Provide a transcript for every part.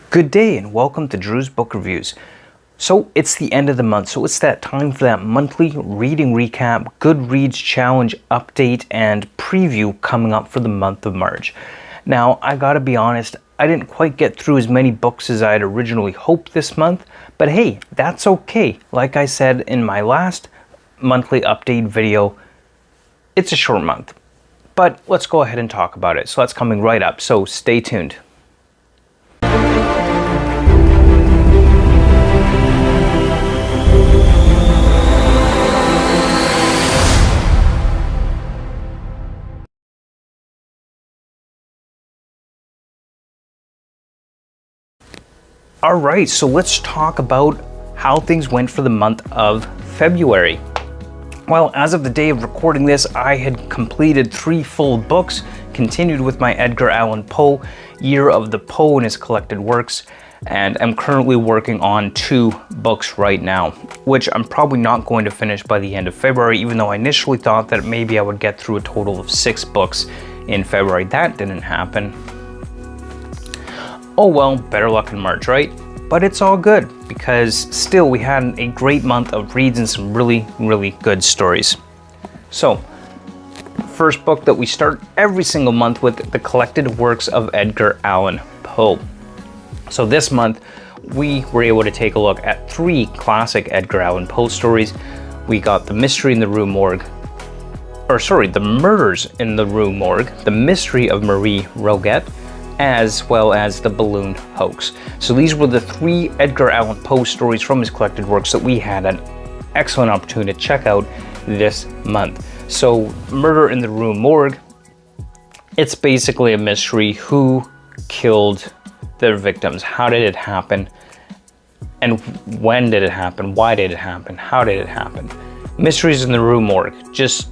Good day and welcome to Drew's Book Reviews. So it's the end of the month, so it's that time for that monthly reading recap, Goodreads challenge update, and preview coming up for the month of March. Now, I gotta be honest, I didn't quite get through as many books as I had originally hoped this month, but hey, that's okay. Like I said in my last monthly update video, it's a short month. But let's go ahead and talk about it. So that's coming right up, so stay tuned. Alright, so let's talk about how things went for the month of February. Well, as of the day of recording this, I had completed 3 full books, continued with my Edgar Allan Poe, Year of the Poe and his collected works, and I'm currently working on 2 books right now, which I'm probably not going to finish by the end of February, even though I initially thought that maybe I would get through a total of 6 books in February. That didn't happen. Oh well, better luck in March, right? But it's all good, because still we had a great month of reads and some really good stories. So, first book that we start every single month with, the collected works of Edgar Allan Poe. So this month, we were able to take a look at 3 classic Edgar Allan Poe stories. We got The Mystery in the Rue Morgue, The Murders in the Rue Morgue, The Mystery of Marie Roget, as well as The Balloon Hoax. So these were the 3 Edgar Allan Poe stories from his collected works that we had an excellent opportunity to check out this month. So Murder in the Rue Morgue, it's basically a mystery. Who killed their victims? How did it happen? And when did it happen? Why did it happen? How did it happen? Mysteries in the Rue Morgue, just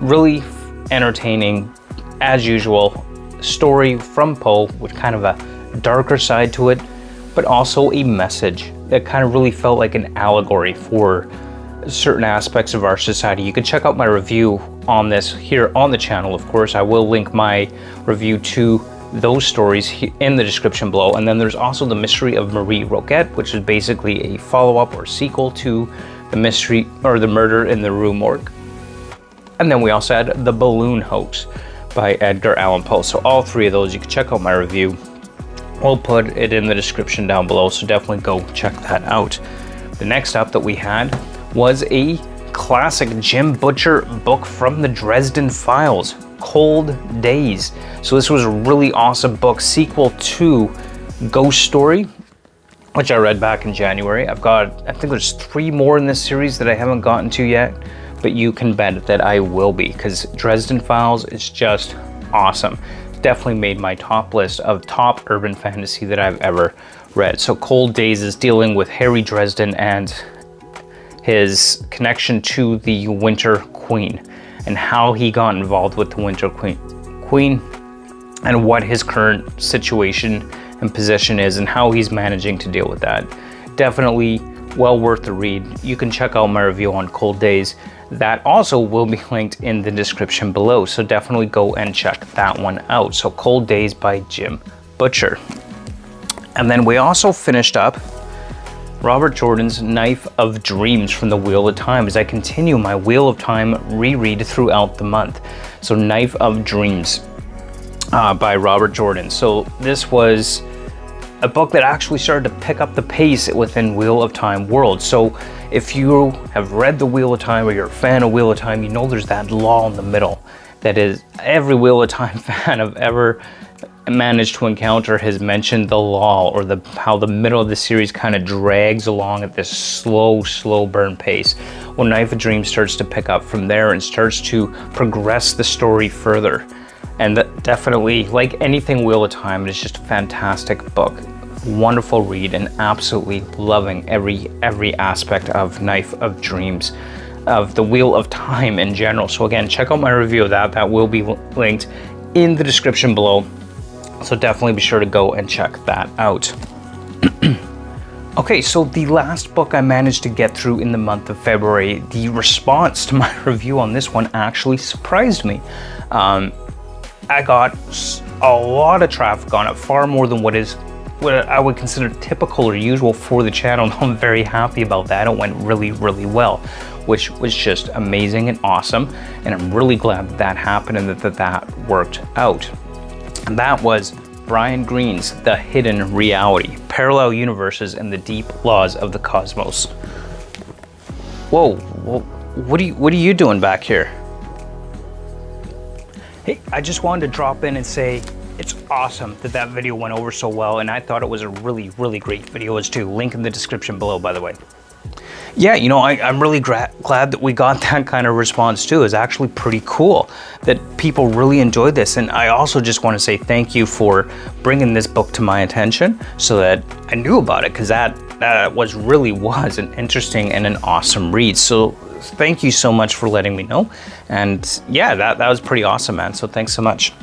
really entertaining as usual. Story from Poe with kind of a darker side to it, but also a message that kind of really felt like an allegory for certain aspects of our society. You can check out my review on this here on the channel, of course. I will link my review to those stories in the description below. And then there's also The Mystery of Marie Roget, which is basically a follow-up or sequel to The Mystery or The Murder in the Rue Morgue. And then we also had The Balloon Hoax by Edgar Allan Poe. So all 3 of those, you can check out my review. We'll put it in the description down below, so definitely go check that out. The next up that we had was a classic Jim Butcher book from the Dresden Files, Cold Days. So this was a really awesome book, sequel to Ghost Story, which I read back in January. I think there's 3 more in this series that I haven't gotten to yet, but you can bet that I will be, because Dresden Files is just awesome. Definitely made my top list of top urban fantasy that I've ever read. So Cold Days is dealing with Harry Dresden and his connection to the Winter Queen and how he got involved with the Winter Queen and what his current situation and position is and how he's managing to deal with that. Definitely well worth the read. You can check out my review on Cold Days. That also will be linked in the description below, so definitely go and check that one out. So Cold Days by Jim Butcher. And then we also finished up Robert Jordan's Knife of Dreams from the Wheel of Time as I continue my Wheel of Time reread throughout the month. So Knife of Dreams by Robert Jordan. So this was a book that actually started to pick up the pace within Wheel of Time world. So if you have read the Wheel of Time or you're a fan of Wheel of Time, you know there's that lull in the middle that is every Wheel of Time fan I've ever managed to encounter has mentioned the lull, or how the middle of the series kind of drags along at this slow burn pace. Well, Knife of Dreams starts to pick up from there and starts to progress the story further. And that definitely, like anything Wheel of Time, it's just a fantastic book. Wonderful read, and absolutely loving every aspect of Knife of Dreams, of the Wheel of Time in general. So again, check out my review of that. That will be linked in the description below. So definitely be sure to go and check that out. Okay, so the last book I managed to get through in the month of February, the response to my review on this one actually surprised me. I got a lot of traffic on it, far more than what is what I would consider typical or usual for the channel. I'm very happy about that. It went really, really well, which was just amazing and awesome. And I'm really glad that that happened and that worked out. And that was Brian Greene's The Hidden Reality, Parallel Universes and the Deep Laws of the Cosmos. Whoa, what are you doing back here? Hey, I just wanted to drop in and say it's awesome that video went over so well, and I thought it was a really, really great video as too. Link in the description below, by the way. Yeah, you know, I'm really glad that we got that kind of response too. It's actually pretty cool that people really enjoyed this. And I also just want to say thank you for bringing this book to my attention so that I knew about it, because that really was an interesting and an awesome read. So thank you so much for letting me know. And yeah, that was pretty awesome, man. So thanks so much.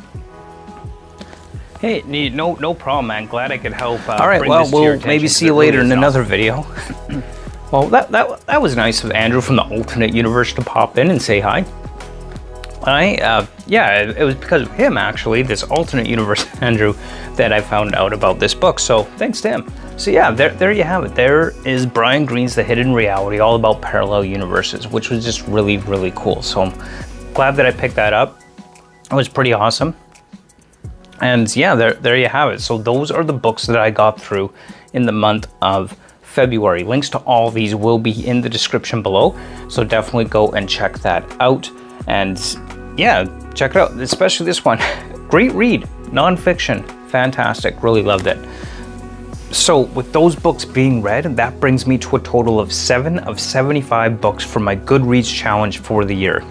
Hey, no problem, man. Glad I could help. All right, well, we'll maybe see you later in another video. Well, that was nice of Andrew from the alternate universe to pop in and say hi. Yeah, it was because of him, actually, this alternate universe Andrew, that I found out about this book. So thanks to him. So yeah, there you have it. There is Brian Greene's The Hidden Reality, all about parallel universes, which was just really, really cool. So I'm glad that I picked that up. It was pretty awesome. And yeah, there you have it. So those are the books that I got through in the month of February. Links to all these will be in the description below. So definitely go and check that out. And yeah, check it out, especially this one. Great read, non-fiction, fantastic, really loved it. So with those books being read, that brings me to a total of 7 of 75 books for my Goodreads challenge for the year.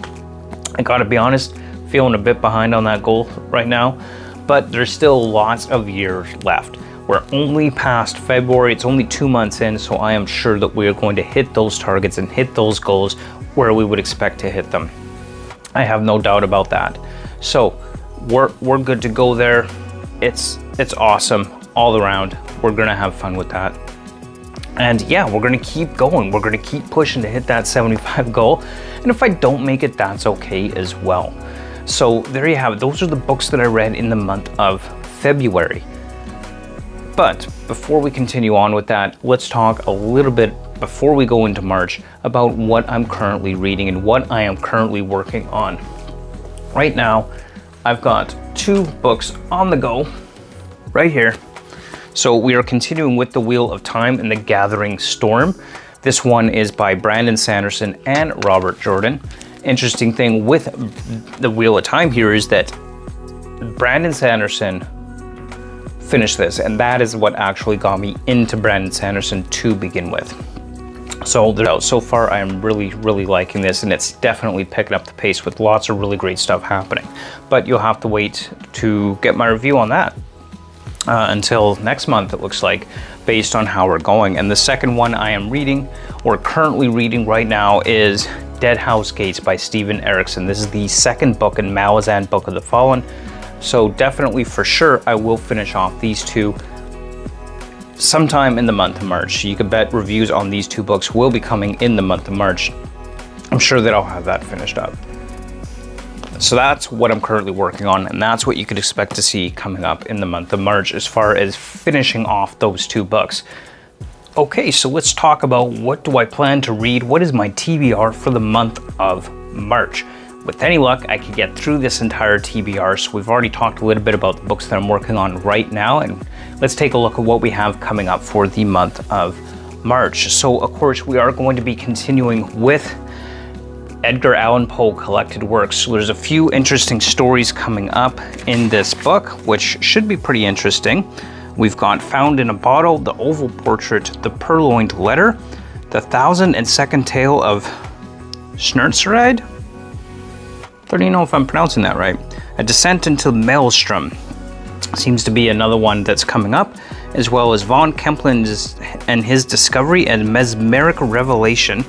I gotta be honest, feeling a bit behind on that goal right now, but there's still lots of years left. We're only past February, it's only 2 months in, so I am sure that we are going to hit those targets and hit those goals where we would expect to hit them. I have no doubt about that. So we're good to go there. It's awesome all around. We're gonna have fun with that. And yeah, we're gonna keep going. We're gonna keep pushing to hit that 75 goal. And if I don't make it, that's okay as well. So there you have it. Those are the books that I read in the month of February. But before we continue on with that, let's talk a little bit before we go into March about what I'm currently reading and what I am currently working on. Right now, I've got 2 books on the go right here. So we are continuing with The Wheel of Time and The Gathering Storm. This one is by Brandon Sanderson and Robert Jordan. Interesting thing with The Wheel of Time here is that Brandon Sanderson finished this, and that is what actually got me into Brandon Sanderson to begin with. So far I am really, really liking this, and it's definitely picking up the pace with lots of really great stuff happening. But you'll have to wait to get my review on that until next month, it looks like, based on how we're going. And the second one I am reading, or currently reading right now, is Dead House Gates by Steven Erikson. This is the second book in Malazan Book of the Fallen. So definitely, for sure, I will finish off these 2 sometime in the month of March. You can bet reviews on these 2 books will be coming in the month of March. I'm sure that I'll have that finished up. So that's what I'm currently working on, and that's what you could expect to see coming up in the month of March as far as finishing off those 2 books. Okay, so let's talk about what do I plan to read. What is my TBR for the month of March? With any luck, I could get through this entire TBR, so we've already talked a little bit about the books that I'm working on right now, and let's take a look at what we have coming up for the month of March. So, of course, we are going to be continuing with Edgar Allan Poe collected works. So there's a few interesting stories coming up in this book, which should be pretty interesting. We've got Found in a Bottle, The Oval Portrait, The Purloined Letter, The 1002nd Tale of Schnerzeride. I don't even know if I'm pronouncing that right. A Descent into Maelstrom seems to be another one that's coming up, as well as Von Kemplin's and his discovery and mesmeric revelation,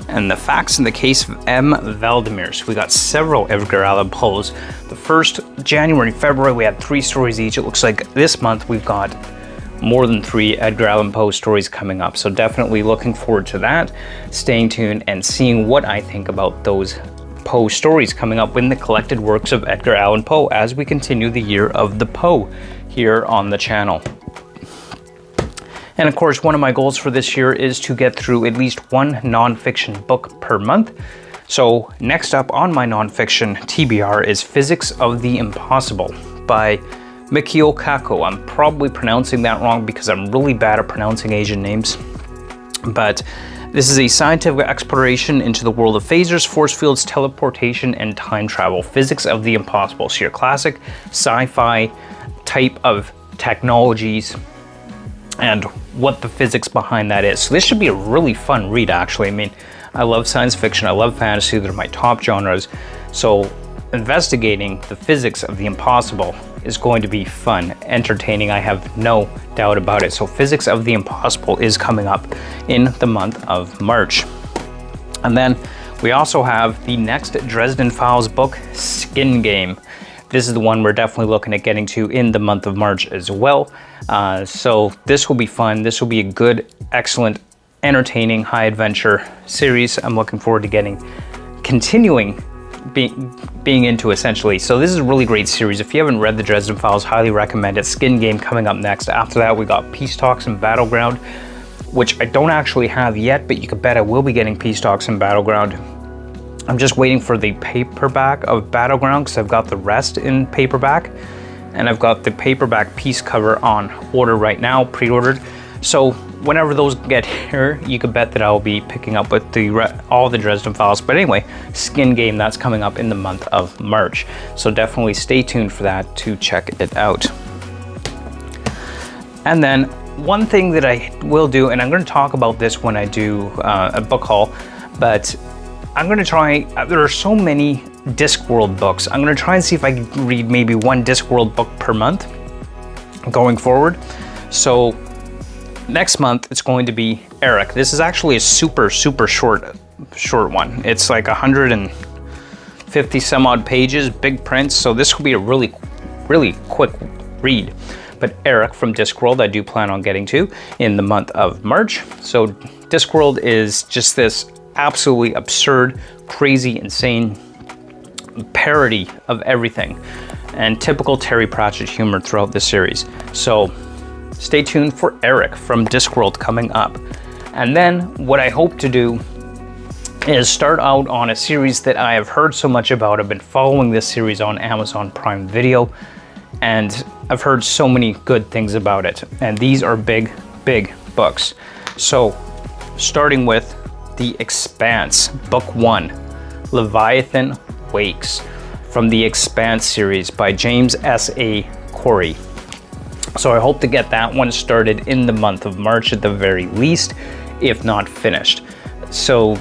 and the facts in the case of M. Valdemir. So we got several Edgar Allan Poes. The first, January and February, we had 3 stories each. It looks like this month we've got more than 3 Edgar Allan Poe stories coming up. So definitely looking forward to that. Staying tuned and seeing what I think about those Poe stories coming up in the collected works of Edgar Allan Poe as we continue the year of the Poe here on the channel. And of course, one of my goals for this year is to get through at least one nonfiction book per month. So next up on my nonfiction TBR is Physics of the Impossible by Mikio Kako. I'm probably pronouncing that wrong because I'm really bad at pronouncing Asian names. But this is a scientific exploration into the world of phasers, force fields, teleportation, and time travel. Physics of the Impossible. So your classic sci-fi type of technologies and what the physics behind that is. So this should be a really fun read, actually. I mean, I love science fiction, I love fantasy, they're my top genres. So investigating the physics of the impossible is going to be fun, entertaining, I have no doubt about it. So Physics of the Impossible is coming up in the month of March. And then we also have the next Dresden Files book, Skin Game. This is the one we're definitely looking at getting to in the month of March as well. So this will be fun. This will be a good, excellent, entertaining, high adventure series. I'm looking forward to continuing being into, essentially. So this is a really great series. If you haven't read the Dresden Files, highly recommend it. Skin Game coming up next. After that, we got Peace Talks and Battleground, which I don't actually have yet, but you can bet I will be getting Peace Talks and Battleground. I'm just waiting for the paperback of Battleground because I've got the rest in paperback, and I've got the paperback piece cover on order right now, pre-ordered. So whenever those get here, you can bet that I'll be picking up with all the Dresden Files. But anyway, Skin Game, that's coming up in the month of March. So definitely stay tuned for that to check it out. And then one thing that I will do, and I'm going to talk about this when I do a book haul, but I'm going to try, there are so many Discworld books. I'm going to try and see if I can read maybe one Discworld book per month going forward. So next month, it's going to be Eric. This is actually a super short one. It's like 150 some odd pages, big print. So this will be a really quick read. But Eric from Discworld, I do plan on getting to in the month of March. So Discworld is just this absolutely absurd, crazy, insane parody of everything and typical Terry Pratchett humor throughout the series. So stay tuned for Eric from Discworld coming up. And then what I hope to do is start out on a series that I have heard so much about. I've been following this series on Amazon Prime Video, and I've heard so many good things about it. And these are big books. So starting with The Expanse, Book 1, Leviathan Wakes, from the Expanse series by James S.A. Corey. So I hope to get that one started in the month of March at the very least, if not finished. So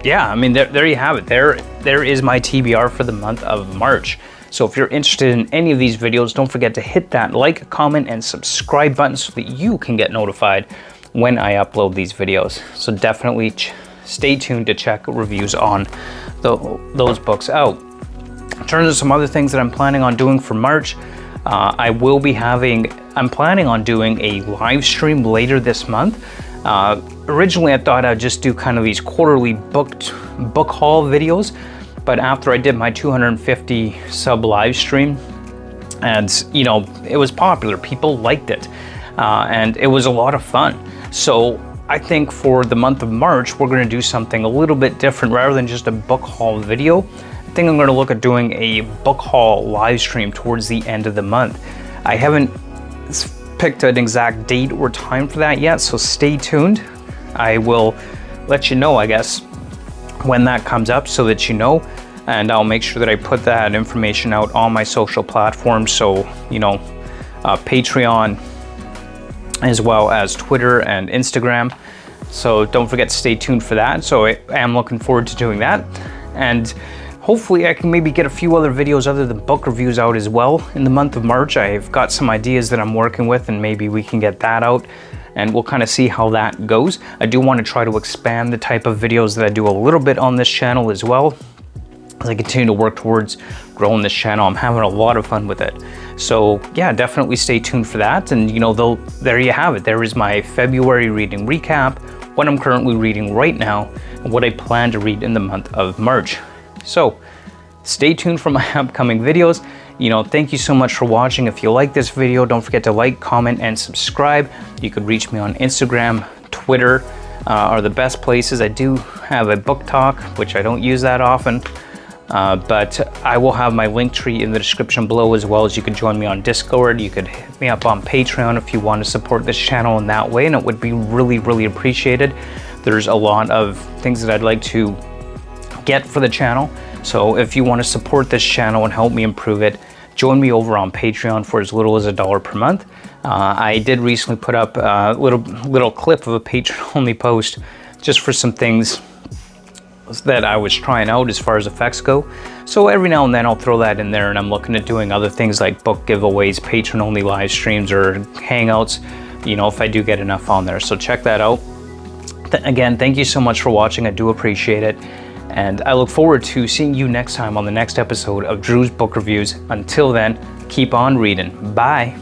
yeah, I mean, there you have it. There is my TBR for the month of March. So if you're interested in any of these videos, don't forget to hit that like, comment, and subscribe button so that you can get notified when I upload these videos. So definitely stay tuned to check reviews on those books out. In terms of some other things that I'm planning on doing for March, I'm planning on doing a live stream later this month. Originally I thought I'd just do kind of these quarterly book haul videos, but after I did my 250 sub live stream, and you know, it was popular, people liked it, and it was a lot of fun. So I think for the month of March, we're going to do something a little bit different. Rather than just a book haul video, I think I'm going to look at doing a book haul live stream towards the end of the month. I haven't picked an exact date or time for that yet, so stay tuned. I will let you know, I guess, when that comes up so that you know, and I'll make sure that I put that information out on my social platforms. So, you know, Patreon, as well as Twitter and Instagram. So don't forget to stay tuned for that. So I am looking forward to doing that. And hopefully I can maybe get a few other videos other than book reviews out as well in the month of March. I've got some ideas that I'm working with, and maybe we can get that out, and we'll kind of see how that goes. I do want to try to expand the type of videos that I do a little bit on this channel as well. As I continue to work towards growing this channel, I'm having a lot of fun with it. So yeah, definitely stay tuned for that. And you know, there you have it. There is my February reading recap, what I'm currently reading right now, and what I plan to read in the month of March. So stay tuned for my upcoming videos. You know, thank you so much for watching. If you like this video, don't forget to like, comment, and subscribe. You could reach me on Instagram, Twitter are the best places. I do have a book talk, which I don't use that often, but I will have my Linktree in the description below, as well as you can join me on Discord. You could hit me up on Patreon if you want to support this channel in that way, and it would be really, really appreciated. There's a lot of things that I'd like to get for the channel, so if you want to support this channel and help me improve it, join me over on Patreon for as little as $1 per month. I did recently put up a little clip of a patron-only post just for some things that I was trying out as far as effects go. So every now and then I'll throw that in there, and I'm looking at doing other things like book giveaways, patron-only live streams, or hangouts, you know, if I do get enough on there. So check that out. Again, thank you so much for watching. I do appreciate it. And I look forward to seeing you next time on the next episode of Drew's Book Reviews. Until then, keep on reading. Bye.